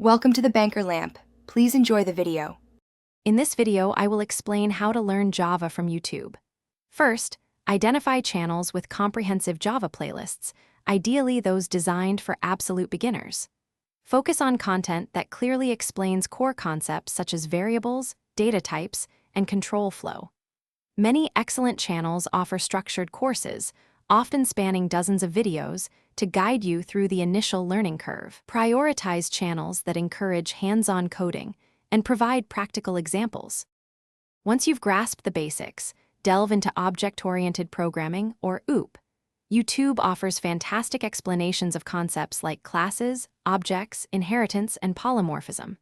Welcome to the Banker Lamp. Please enjoy the video. In this video, I will explain how to learn Java from YouTube. First, identify channels with comprehensive Java playlists, ideally those designed for absolute beginners. Focus on content that clearly explains core concepts such as variables, data types, and control flow. Many excellent channels offer structured courses, often spanning dozens of videos, to guide you through the initial learning curve. Prioritize channels that encourage hands-on coding and provide practical examples. Once you've grasped the basics, delve into object-oriented programming, or OOP. YouTube offers fantastic explanations of concepts like classes, objects, inheritance, and polymorphism.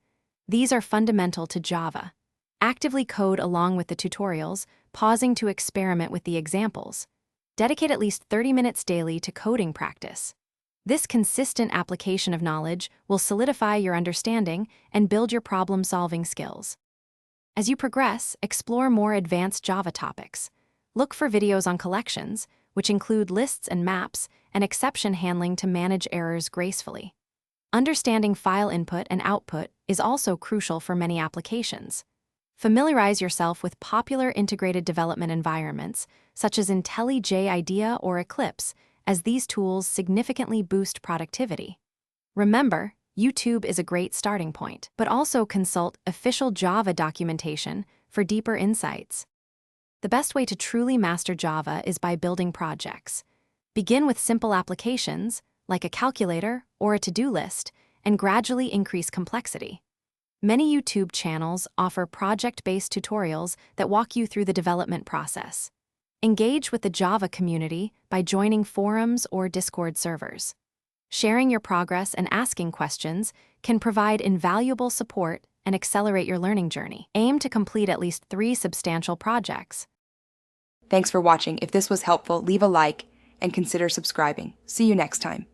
These are fundamental to Java. Actively code along with the tutorials, pausing to experiment with the examples. Dedicate at least 30 minutes daily to coding practice. This consistent application of knowledge will solidify your understanding and build your problem-solving skills. As you progress, explore more advanced Java topics. Look for videos on collections, which include lists and maps, and exception handling to manage errors gracefully. Understanding file input and output is also crucial for many applications. Familiarize yourself with popular integrated development environments, such as IntelliJ IDEA or Eclipse, as these tools significantly boost productivity. Remember, YouTube is a great starting point, but also consult official Java documentation for deeper insights. The best way to truly master Java is by building projects. Begin with simple applications, like a calculator or a to-do list, and gradually increase complexity. Many YouTube channels offer project-based tutorials that walk you through the development process. Engage with the Java community by joining forums or Discord servers. Sharing your progress and asking questions can provide invaluable support and accelerate your learning journey. Aim to complete at least 3 substantial projects. Thanks for watching. If this was helpful, leave a like and consider subscribing. See you next time.